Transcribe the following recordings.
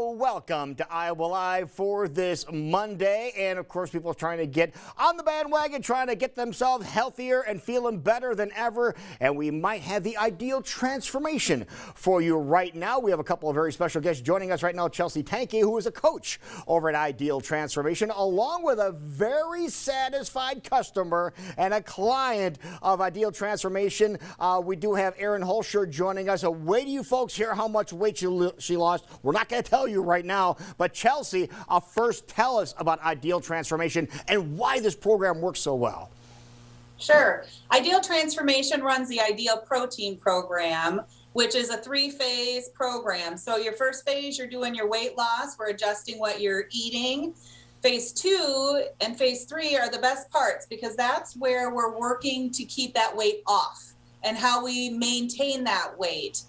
Welcome to Iowa Live for this Monday. And of course, people are trying to get on the bandwagon, trying to get themselves healthier and feeling better than ever. And we might have the ideal transformation for you right now. We have a couple of very special guests joining us right now. Chelsea Tanke, who is a coach over at Ideal Transformation, along with a very satisfied customer and a client of Ideal Transformation. We do have Erin Hulscher joining us. So wait till you folks hear how much weight she lost. We're not going to tell you right now, but Chelsea, first tell us about Ideal Transformation and why this program works so well. Sure. Ideal Transformation runs the Ideal Protein Program, which is a 3-phase program. So your first phase, you're doing your weight loss. We're adjusting what you're eating. Phase 2 and phase 3 are the best parts because that's where we're working to keep that weight off and how we maintain that weight.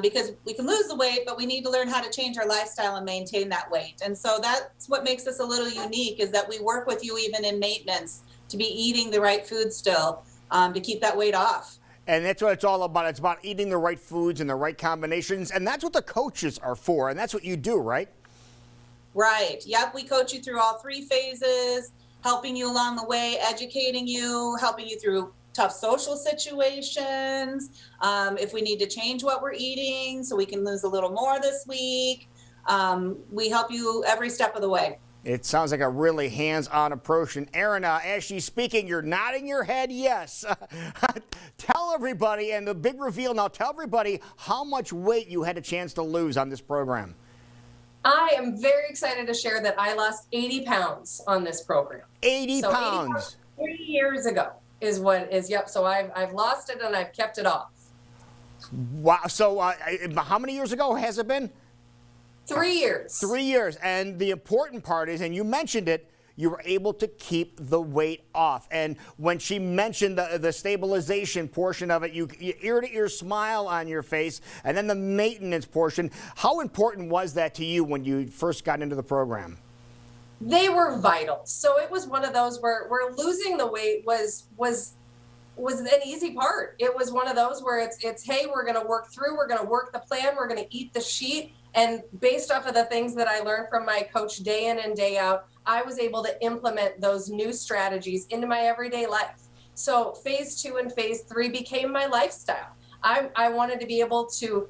Because we can lose the weight, but we need to learn how to change our lifestyle and maintain that weight. And so that's what makes us a little unique, is that we work with you even in maintenance to be eating the right food still to keep that weight off. And that's what it's all about. It's about eating the right foods and the right combinations. And that's what the coaches are for. And that's what you do, right? Right. Yep. We coach you through all 3 phases, helping you along the way, educating you, helping you through tough social situations, if we need to change what we're eating so we can lose a little more this week. We help you every step of the way. It sounds like a really hands-on approach. And Erin, as she's speaking, you're nodding your head yes. Tell everybody, and the big reveal now, tell everybody how much weight you had a chance to lose on this program. I am very excited to share that I lost 80 pounds on this program. 80 pounds? 80 pounds 3 years ago. Is what is, yep. So I've lost it and I've kept it off. Wow. So how many years ago has it been? 3 years. 3 years. And the important part is, and you mentioned it, you were able to keep the weight off. And when she mentioned the stabilization portion of it, you ear-to-ear smile on your face, and then the maintenance portion. How important was that to you when you first got into the program? They were vital. So it was one of those where losing the weight was an easy part. It was one of those where it's hey, we're going to work through, we're going to work the plan, we're going to eat the sheet. And based off of the things that I learned from my coach day in and day out, I was able to implement those new strategies into my everyday life. So phase 2 and phase 3 became my lifestyle. I wanted to be able to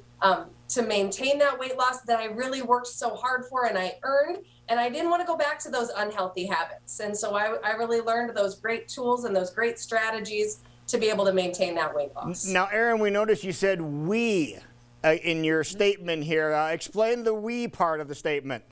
maintain that weight loss that I really worked so hard for and I earned. And I didn't want to go back to those unhealthy habits. And so I really learned those great tools and those great strategies to be able to maintain that weight loss. Now, Erin, we noticed you said we in your statement here. Explain the we part of the statement.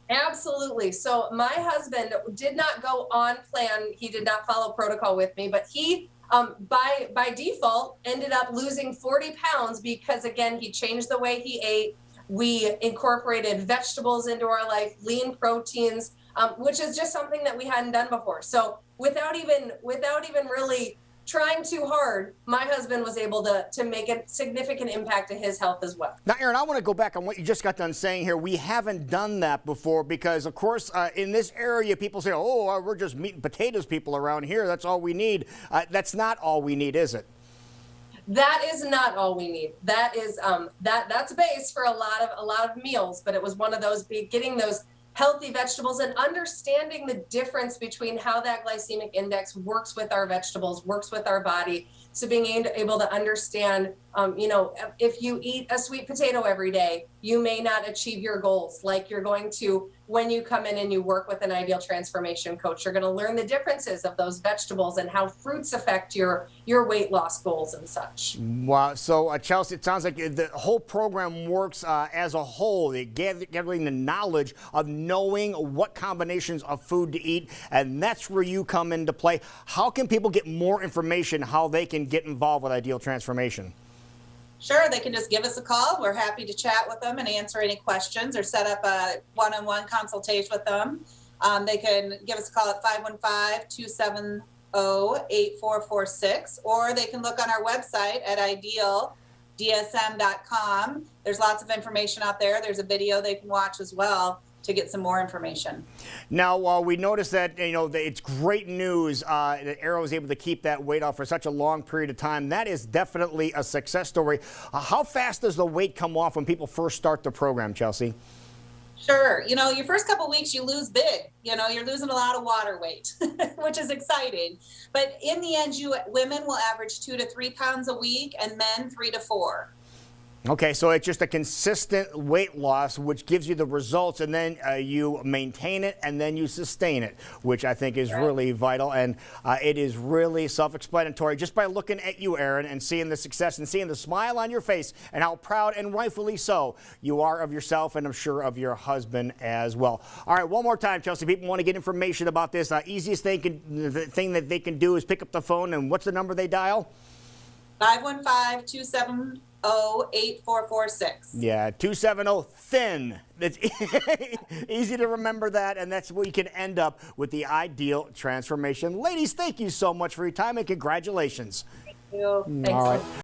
Absolutely. So my husband did not go on plan. He did not follow protocol with me, but he by default ended up losing 40 pounds because, again, he changed the way he ate. We incorporated vegetables into our life, lean proteins, which is just something that we hadn't done before. So without even really trying too hard, my husband was able to make a significant impact to his health as well. Now, Erin, I want to go back on what you just got done saying here. We haven't done that before because, of course, in this area, people say, oh, we're just meat and potatoes people around here. That's all we need. That's not all we need, is it? That is not all we need. That is that's a base for a lot of meals, but it was one of those getting those healthy vegetables and understanding the difference between how that glycemic index works with our vegetables, works with our body. So being able to understand, if you eat a sweet potato every day, you may not achieve your goals like you're going to when you come in and you work with an Ideal Transformation coach. You're going to learn the differences of those vegetables and how fruits affect your weight loss goals and such. Wow. So, Chelsea, it sounds like the whole program works as a whole, gathering the knowledge of knowing what combinations of food to eat, and that's where you come into play. How can people get more information, how they can get involved with Ideal Transformation? Sure, they can just give us a call. We're happy to chat with them and answer any questions or set up a one-on-one consultation with them. They can give us a call at 515-270-8446, or they can look on our website at idealdsm.com. There's lots of information out there. There's a video they can watch as well to get some more information. Now, we noticed that, it's great news that Erin was able to keep that weight off for such a long period of time. That is definitely a success story. How fast does the weight come off when people first start the program, Chelsea? Sure. You know, your first couple weeks, you lose big. You know, you're losing a lot of water weight, which is exciting. But in the end, women will average 2 to 3 pounds a week, and men 3 to 4. Okay, so it's just a consistent weight loss, which gives you the results, and then you maintain it, and then you sustain it, which I think is really vital. And it is really self-explanatory just by looking at you, Erin, and seeing the success and seeing the smile on your face and how proud and rightfully so you are of yourself, and I'm sure of your husband as well. All right, one more time, Chelsea. People want to get information about this. Easiest the thing that they can do is pick up the phone, and what's the number they dial? 515-270-8446. Yeah, 270-THIN. It's easy to remember that, and that's where you can end up with the ideal transformation. Ladies, thank you so much for your time, and congratulations. Thank you. Thanks. All right.